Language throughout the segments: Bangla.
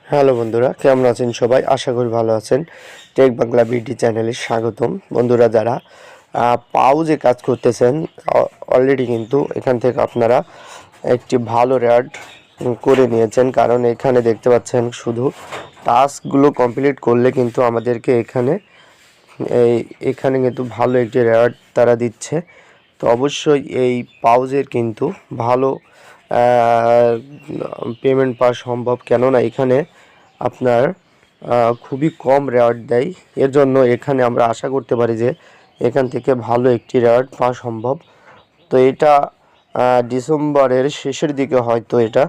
হ্যালো বন্ধুরা, কেমন আছেন সবাই? আশা করি ভালো আছেন। টেক বাংলা বিডি চ্যানেলে স্বাগতম। বন্ধুরা, যারা পাউজে কাজ করতেছেন অলরেডি কিন্তু এখান থেকে আপনারা একটি ভালো রেওয়ার্ড করে নিয়েছেন, কারণ এখানে দেখতে পাচ্ছেন শুধু টাস্কগুলো কমপ্লিট করলে কিন্তু আমাদেরকে এখানে কিন্তু ভালো একটি রেওয়ার্ড তারা দিচ্ছে। তো অবশ্যই এই পাউজের কিন্তু ভালো পেমেন্ট পাওয়া সম্ভব, কেননা এখানে আপনার খুবই কম রেওয়ার্ড দেয়। এর জন্য এখানে আমরা আশা করতে পারি যে এখান থেকে ভালো একটি রেওয়ার্ড পাওয়া সম্ভব। তো এটা ডিসেম্বরের শেষের দিকে হয়তো এটা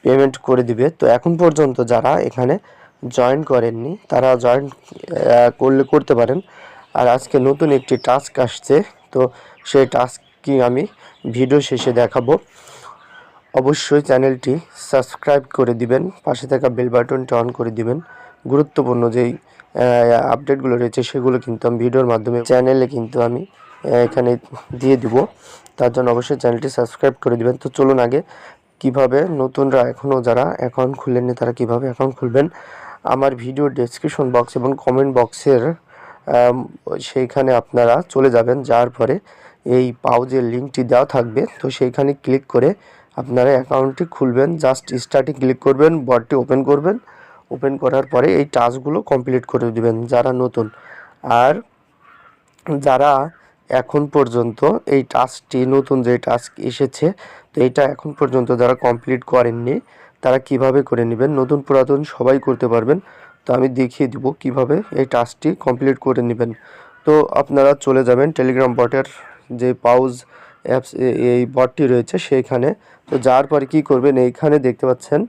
পেমেন্ট করে দিবে। তো এখন পর্যন্ত যারা এখানে জয়েন করেননি তারা জয়েন করতে পারেন। আর আজকে নতুন একটি টাস্ক আসছে, তো সেই টাস্কটি আমি ভিডিও শেষে দেখাবো। অবশ্যই চ্যানেলটি সাবস্ক্রাইব করে দিবেন, পাশে থাকা বেল বাটনটি অন করে দিবেন। গুরুত্বপূর্ণ যেই আপডেটগুলো রয়েছে সেগুলো কিন্তু আমি ভিডিওর মাধ্যমে চ্যানেলে কিন্তু আমি এখানে দিয়ে দিব। তার জন্য অবশ্যই চ্যানেলটি সাবস্ক্রাইব করে দিবেন। তো চলুন আগে কিভাবে নতুনরা এখনও যারা অ্যাকাউন্ট খুলেননি তারা কিভাবে অ্যাকাউন্ট খুলবেন, আমার ভিডিও ডেসক্রিপশন বক্স এবং কমেন্ট বক্সের সেইখানে আপনারা চলে যাবেন। যাওয়ার পরে এই পাউজের লিঙ্কটি দেওয়া থাকবে, তো সেইখানে ক্লিক করে আপনারা অ্যাকাউন্টটি খুলবেন। জাস্ট স্টার্টে ক্লিক করবেন, বটটি ওপেন করবেন। ওপেন করার পরে এই টাস্কগুলো কমপ্লিট করে দিবেন যারা নতুন। আর যারা এখন পর্যন্ত এই টাস্কটি নতুন যে টাস্ক এসেছে, তো এটা এখন পর্যন্ত যারা কমপ্লিট করেননি তারা কিভাবে করে নেবেন, নতুন পুরাতন সবাই করতে পারবেন। তো আমি দেখিয়ে দিব কিভাবে এই টাস্কটি কমপ্লিট করে নেবেন। তো আপনারা চলে যাবেন টেলিগ্রাম বটের যে পাউজ অ্যাপস এই বটটি রয়েছে সেইখানে। তো যাওয়ার পরে কী করবেন, এইখানে দেখতে পাচ্ছেন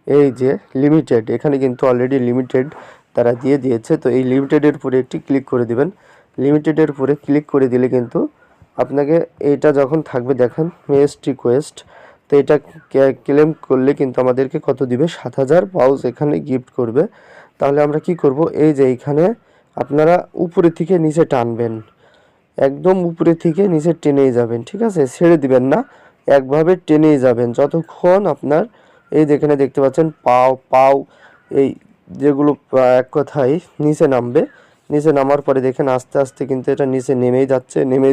এই যে লিমিটেড, এখানে কিন্তু অলরেডি লিমিটেড তারা দিয়ে দিয়েছে। তো এই লিমিটেডের উপরে একটি ক্লিক করে দিবেন। লিমিটেডের উপরে ক্লিক করে দিলে কিন্তু আপনাকে এইটা যখন থাকবে দেখেন মেস্ট রিকোয়েস্ট, তো এটা ক্লেম করলে কিন্তু আমাদেরকে কত দিবে, 7,000 পাউজ এখানে গিফট করবে। তাহলে আমরা কি করব, এই যে এইখানে আপনারা উপরে থেকে নিচে টানবেন, একদম উপরে থেকে নিচে টেনেই যাবেন, ঠিক আছে? ছেড়ে দিবেন না, একভাবে টেনেই যাবেন যতক্ষণ আপনার এই যেখানে দেখতে পাচ্ছেন পাও এই যেগুলো এক কথায় নিচে নামবে। নিচে নামার পরে দেখেন আস্তে আস্তে কিন্তু এটা নিচে নেমেই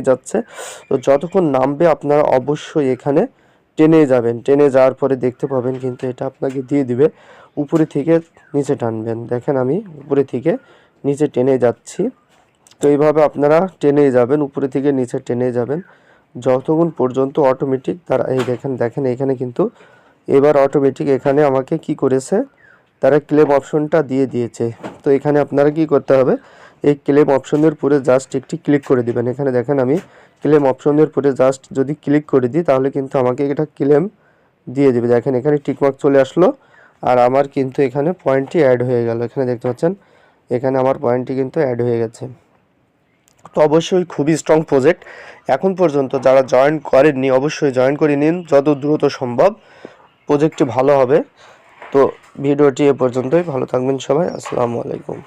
যাচ্ছে। তো যতক্ষণ নামবে আপনারা অবশ্যই এখানে টেনে যাবেন। টেনে যাওয়ার পরে দেখতে পাবেন কিন্তু এটা আপনাকে দিয়ে দিবে। উপরে থেকে নিচে টানবেন, দেখেন আমি উপরে থেকে নিচে টেনে যাচ্ছি। তো এইভাবে আপনারা টেনেই যাবেন, উপরে থেকে নিচে টেনে যাবেন যতক্ষণ পর্যন্ত অটোমেটিক তারা এই দেখেন এখানে কিন্তু এবার অটোমেটিক এখানে আমাকে কি করেছে, তারা ক্লেম অপশনটা দিয়ে দিয়েছে। তো এখানে আপনারা কি করতে হবে, এই ক্লেম অপশনের উপরে জাস্ট একটি ক্লিক করে দিবেন। এখানে দেখেন আমি ক্লেম অপশনের উপরে জাস্ট যদি ক্লিক করে দিই তাহলে কিন্তু আমাকে এটা ক্লেম দিয়ে দেবে। দেখেন এখানে টিকমার্ক চলে আসলো আর আমার কিন্তু এখানে পয়েন্টটি অ্যাড হয়ে গেল। এখানে দেখতে পাচ্ছেন এখানে আমার পয়েন্টটি কিন্তু অ্যাড হয়ে গেছে। তো অবশ্যই খুবই স্ট্রং প্রজেক্ট। এখন পর্যন্ত যারা জয়েন করেননি অবশ্যই জয়েন করে নিন যত দ্রুত সম্ভব, প্রজেক্টটি ভালো হবে। তো ভিডিওটি এ পর্যন্তই, ভালো থাকবেন সবাই, আসসালামু আলাইকুম।